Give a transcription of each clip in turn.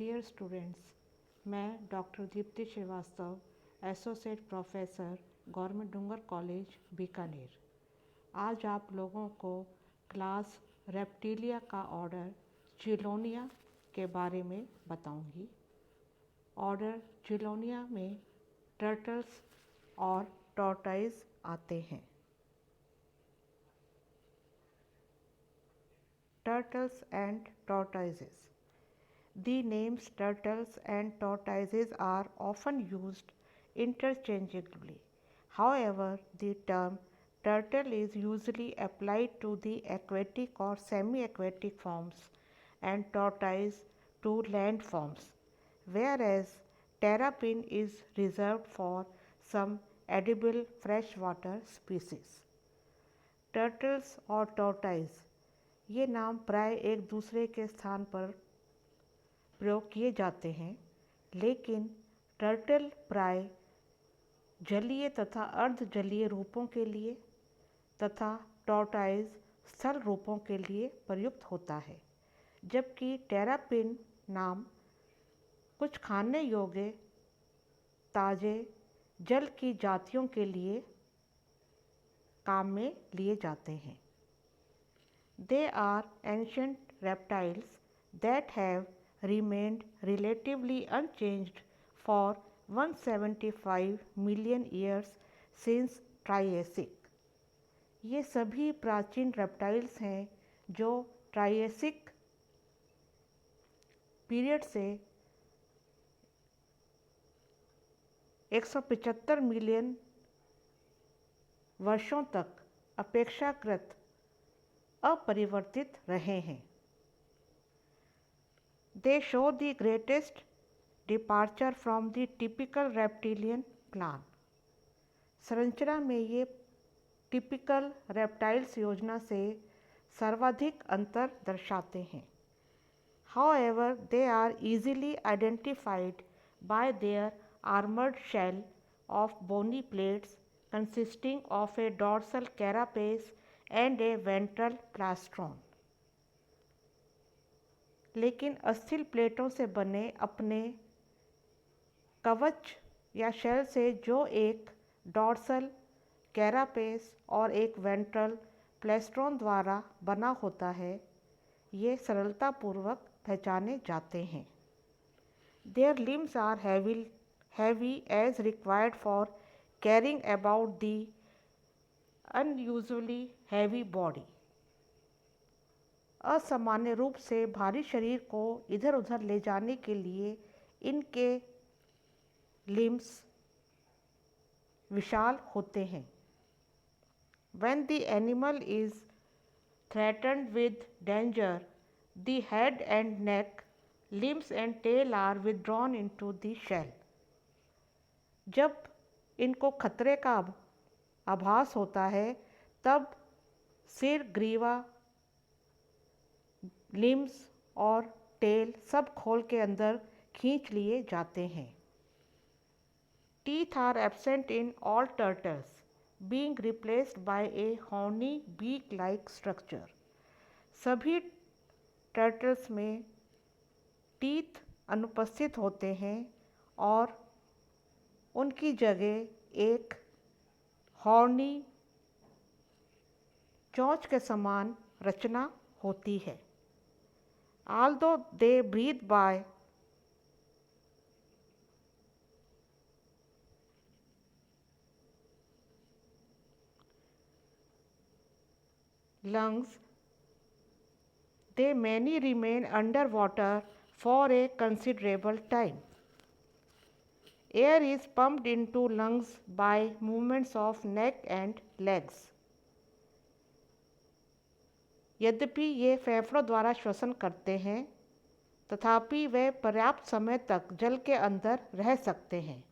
Dear students, मैं doctor Deepti Srivastava, associate professor, government Dungar college Bikaner, आज आप लोगों को क्लास रेप्टिलिया का ऑर्डर चिलोनिया के बारे में बताऊंगी। ऑर्डर चिलोनिया में टर्टल्स और टॉर्टॉइज आते हैं। Turtles and tortoises. The names turtles and tortoises are often used interchangeably. However, the term turtle is usually applied to the aquatic or semi-aquatic forms and tortoise to land forms, whereas terrapin is reserved for some edible freshwater species. Turtles और tortoise ये नाम प्राय एक दूसरे के स्थान पर प्रयोग किए जाते हैं, लेकिन टर्टल प्राय जलीय तथा अर्ध जलीय रूपों के लिए तथा टॉर्टॉइज स्थल रूपों के लिए प्रयुक्त होता है, जबकि टेरापिन नाम कुछ खाने योग्य ताजे जल की जातियों के लिए काम में लिए जाते हैं। They are ancient reptiles that have remained relatively unchanged for 175 million years since Triassic. ये सभी प्राचीन रेप्टाइल्स हैं जो ट्राइएसिक पीरियड से 175 मिलियन वर्षों तक अपेक्षाकृत अपरिवर्तित रहे हैं। They show the greatest departure from the typical reptilian plan. संरचना में ये टिपिकल रेप्टाइल्स योजना से सर्वाधिक अंतर दर्शाते हैं। However, they are easily identified by their armored shell of bony plates consisting of a dorsal carapace and a ventral plastron. लेकिन अस्थिल प्लेटों से बने अपने कवच या शेल से जो एक डॉर्सल कैरापेस और एक वेंट्रल प्लेस्ट्रॉन द्वारा बना होता है, ये सरलतापूर्वक पहचाने जाते हैं। Their limbs are heavy as required for carrying about the unusually heavy body. असामान्य रूप से भारी शरीर को इधर उधर ले जाने के लिए इनके लिम्स विशाल होते हैं। When the animal is threatened with danger, the head and neck, limbs and tail are withdrawn into the shell. जब इनको खतरे का आभास होता है, तब सिर, ग्रीवा, लिम्स और टेल सब खोल के अंदर खींच लिए जाते हैं। Teeth are absent in all turtles, being replaced by a horny beak-like structure. सभी टर्टल्स में टीथ अनुपस्थित होते हैं और उनकी जगह एक हॉर्नी चोंच के समान रचना होती है। Although they breathe by lungs, they many remain underwater for a considerable time. Air is pumped into lungs by movements of neck and legs. यद्यपि ये फेफड़ों द्वारा श्वसन करते हैं, तथापि वे पर्याप्त समय तक जल के अंदर रह सकते हैं।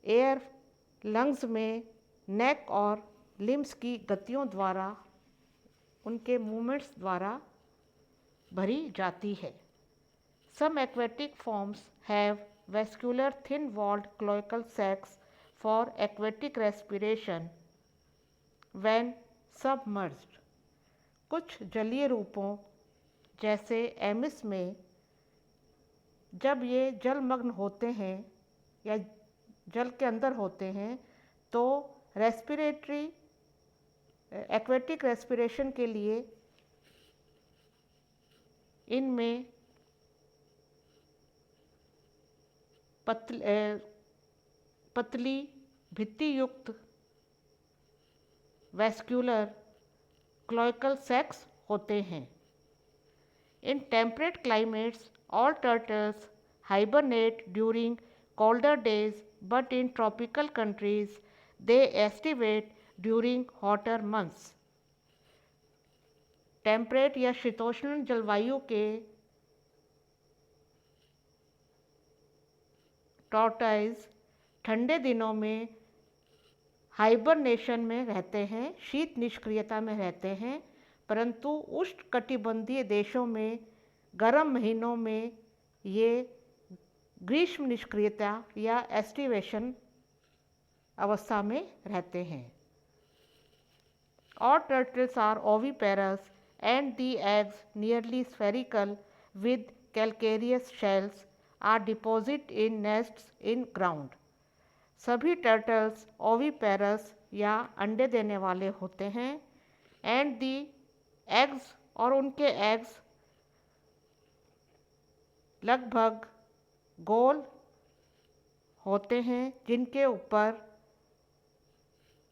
एयर लंग्स में नेक और लिम्स की गतियों द्वारा, उनके मूवमेंट्स द्वारा भरी जाती है। Some aquatic forms have vascular thin-walled cloacal sacs for aquatic respiration when submerged. कुछ जलीय रूपों जैसे एमिस में जब ये जलमग्न होते हैं या जल के अंदर होते हैं तो रेस्पिरेटरी एक्वेटिक रेस्पिरेशन के लिए इनमें पतली भित्ति युक्त वैस्कुलर क्लोएकल सैक्स होते हैं। In temperate climates, all turtles hibernate during colder days, but in tropical countries, they estivate during hotter months. Temperate या शीतोष्ण जलवायु के टॉर्टॉइज ठंडे दिनों में हाइबरनेशन में रहते हैं, शीत निष्क्रियता में रहते हैं, परंतु उष्णकटिबंधीय देशों में गर्म महीनों में ये ग्रीष्म निष्क्रियता या एस्टिवेशन अवस्था में रहते हैं। All turtles are oviparous and the eggs, nearly spherical with calcareous shells, are deposited in nests in ground. सभी टर्टल्स ओविपेरस या अंडे देने वाले होते हैं एंड दी एग्स और उनके एग्स लगभग गोल होते हैं जिनके ऊपर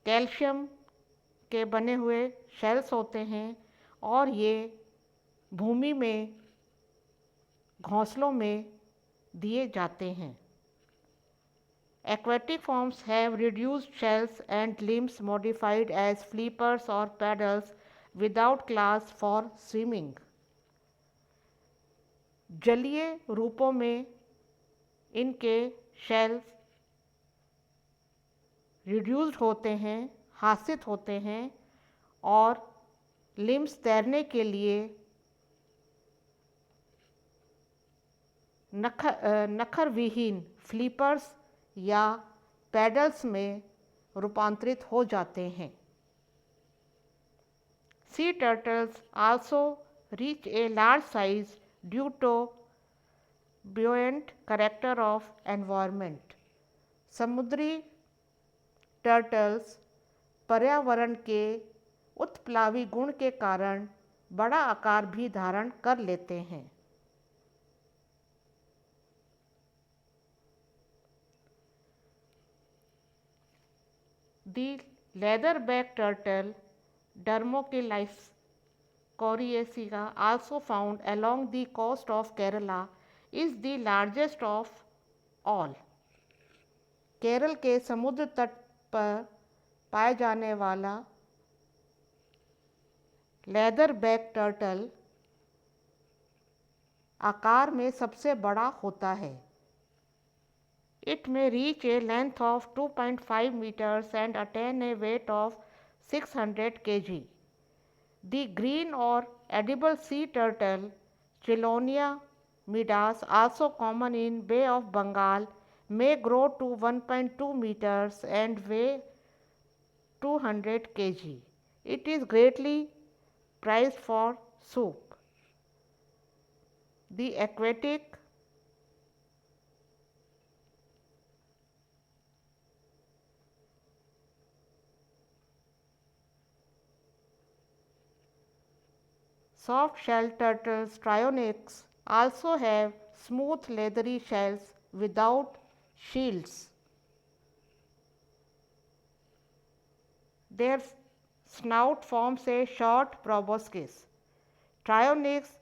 कैल्शियम के बने हुए शेल्स होते हैं और ये भूमि में घोंसलों में दिए जाते हैं। Aquatic forms have reduced shells and limbs modified as flippers or paddles without claws for swimming. जलीय रूपों में इनके शेल्स रिड्यूस्ड होते हैं, हासित होते हैं और लिम्स तैरने के लिए नखर विहीन फ्लिपर्स या पैडल्स में रूपांतरित हो जाते हैं। Sea turtles also reach a large size due to buoyant character of environment. समुद्री टर्टल्स पर्यावरण के उत्प्लावी गुण के कारण बड़ा आकार भी धारण कर लेते हैं। The leatherback turtle, Dermochilus coriacea, also found along the coast of Kerala, is the largest of all. Kerala के समुद्र तट पर पाए जाने वाला लेदरबैक टर्टल आकार में सबसे बड़ा होता है। It may reach a length of 2.5 meters and attain a weight of 600 kg. The green or edible sea turtle, Chelonia midas, also common in Bay of Bengal, may grow to 1.2 meters and weigh 200 kg. It is greatly prized for soup. The aquatic soft-shell turtles, Trionyx, also have smooth leathery shells without shields. Their snout forms a short proboscis. Trionyx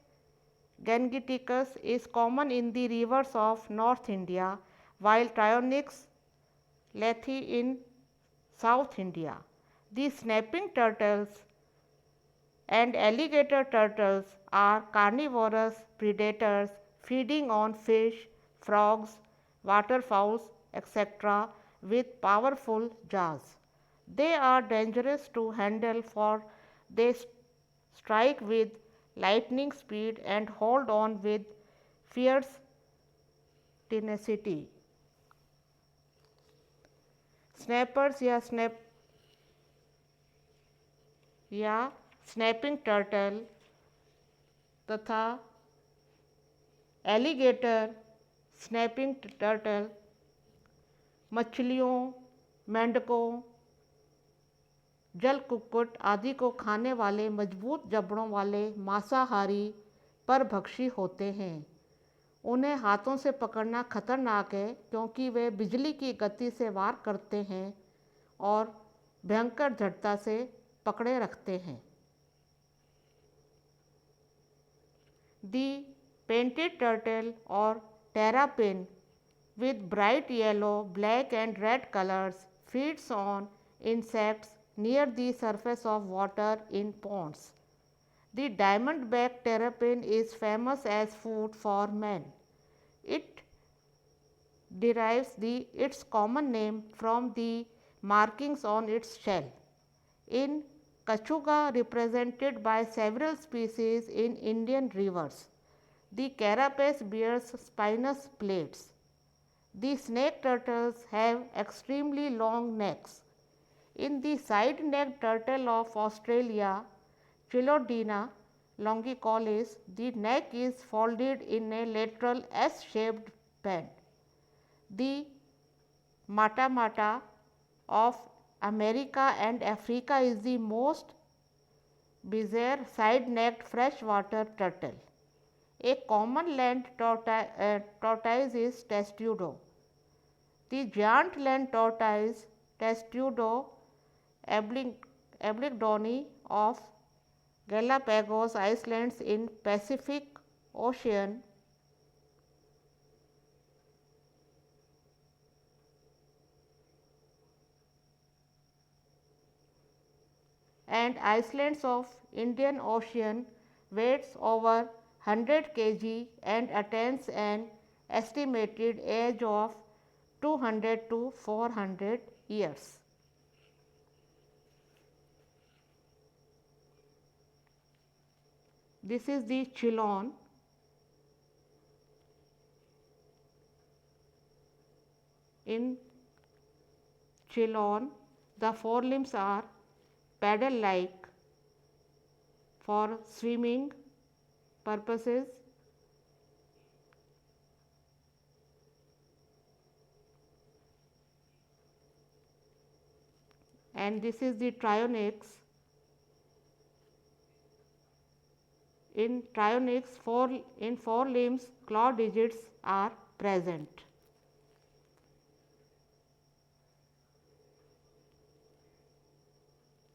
gangeticus is common in the rivers of North India, while Trionyx lethi in South India. The snapping turtles and alligator turtles are carnivorous predators feeding on fish, frogs, waterfowls, etc. with powerful jaws. They are dangerous to handle for they strike with lightning speed and hold on with fierce tenacity. Snappers या snapping turtle तथा alligator snapping turtle मछलियों, मेंढकों, जल कुक्कुट आदि को खाने वाले मजबूत जबड़ों वाले मांसाहारी परभक्षी होते हैं। उन्हें हाथों से पकड़ना खतरनाक है क्योंकि वे बिजली की गति से वार करते हैं और भयंकर दृढ़ता से पकड़े रखते हैं। दी पेंटेड टर्टल और terrapin with bright yellow, black and red colors feeds on insects near the surface of water in ponds. The diamondback terrapin is famous as food for man. It derives its common name from the markings on its shell. In Kachuga, represented by several species in Indian rivers, the carapace bears spinous plates. The snake turtles have extremely long necks. In the side-necked turtle of Australia, Chilodina longicollis, the neck is folded in a lateral S-shaped band. The Matamata of America and Africa is the most bizarre side-necked freshwater turtle. A common land tortoise is Testudo. The giant land tortoise Testudo abligdoni of Galapagos Islands in Pacific Ocean and islands of Indian Ocean weighs over 100 kg and attains an estimated age of 200 to 400 years. This is the Chilon. In Chilon, the forelimbs are paddle-like for swimming purposes. And this is the Trionyx. In Trionyx, in forelimbs, claw digits are present.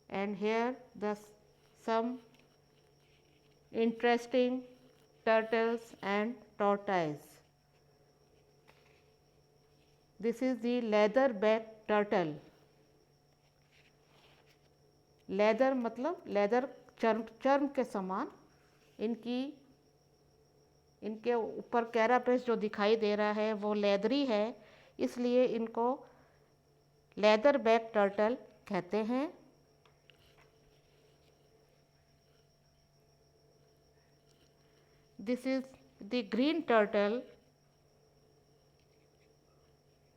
And here some interesting turtles and tortoise. This is the leatherback turtle. Leather मतलब leather चर्म के समान इनके ऊपर carapace जो दिखाई दे रहा है वो लेदरी है, इसलिए इनको लेदर बैक टर्टल कहते हैं। This is the green turtle.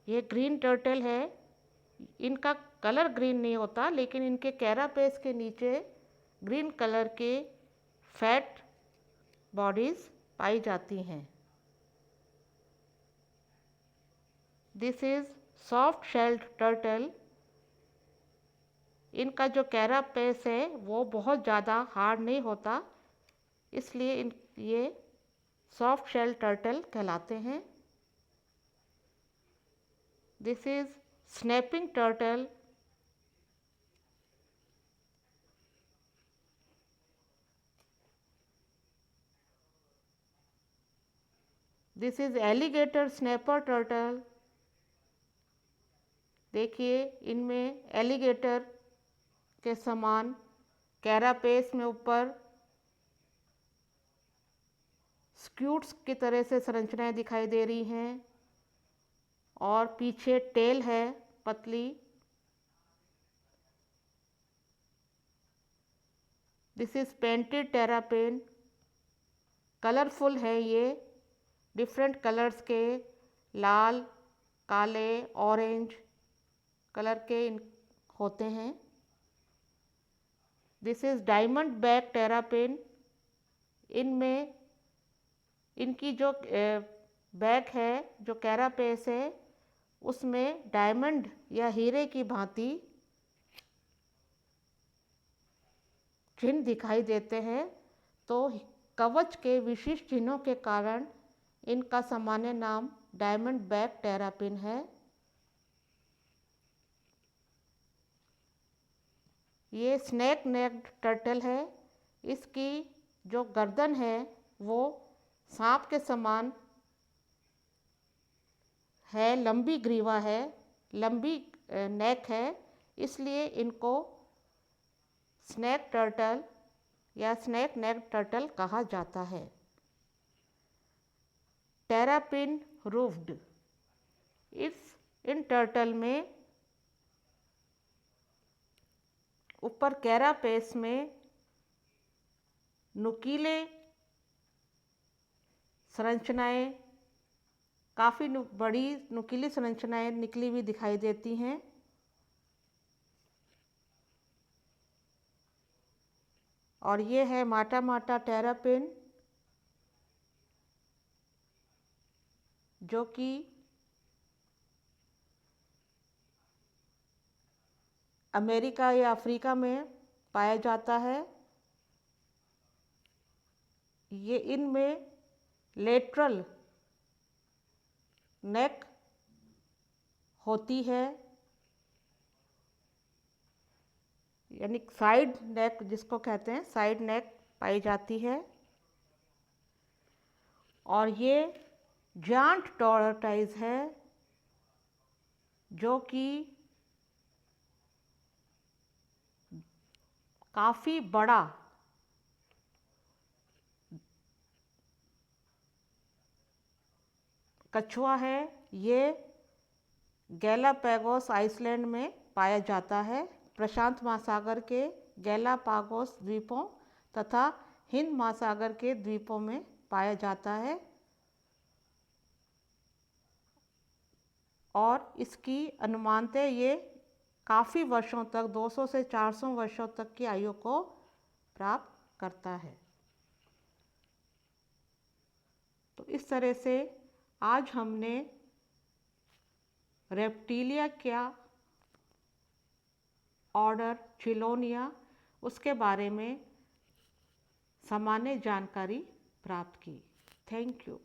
ये ग्रीन टर्टल है। इनका कलर ग्रीन नहीं होता, लेकिन इनके कैरापेस के नीचे ग्रीन कलर के फैट बॉडीज पाई जाती हैं। This is soft shelled turtle. इनका जो कैरापेस है वो बहुत ज़्यादा हार्ड नहीं होता, इसलिए ये सॉफ्ट शेल टर्टल कहलाते हैं। This is snapping turtle. This is alligator snapper turtle. देखिए इनमें एलिगेटर के समान कैरापेस में ऊपर स्क्यूट्स की तरह से संरचनाएं दिखाई दे रही हैं और पीछे टेल है पतली। This is painted terrapin. Colourful है ये, डिफरेंट कलर्स के लाल, काले, ऑरेंज कलर के होते हैं। This is diamond back terrapin. इनमें इनकी जो बैक है जो कैरापेस है उसमें डायमंड या हीरे की भांति चिन्ह दिखाई देते हैं, तो कवच के विशिष्ट चिन्हों के कारण इनका सामान्य नाम डायमंड बैक टेरापिन है। ये स्नैक नेक्ड टर्टल है। इसकी जो गर्दन है वो सांप के समान है, लंबी ग्रीवा है, लंबी नेक है, इसलिए इनको स्नैक टर्टल या स्नैक नेक टर्टल कहा जाता है। टेरापिन रूफ्ड, इन टर्टल में ऊपर कैरापेस में नुकीले संरचनाएं, काफ़ी बड़ी नुकीली संरचनाएं निकली हुई दिखाई देती हैं। और ये है माटा माटा टेरापिन, जो कि अमेरिका या अफ्रीका में पाया जाता है। ये इनमें लेटरल नेक होती है, यानी साइड नेक जिसको कहते हैं, साइड नेक पाई जाती है। और ये जायंट टॉर्टोइज है जो कि काफ़ी बड़ा कछुआ है। ये गैलापागोस आइसलैंड में पाया जाता है। प्रशांत महासागर के गैलापागोस द्वीपों तथा हिंद महासागर के द्वीपों में पाया जाता है। और इसकी अनुमानतः ये काफ़ी वर्षों तक, 200 से 400 वर्षों तक की आयु को प्राप्त करता है। तो इस तरह से आज हमने रेप्टिलिया क्या ऑर्डर चिलोनिया उसके बारे में सामान्य जानकारी प्राप्त की। Thank you.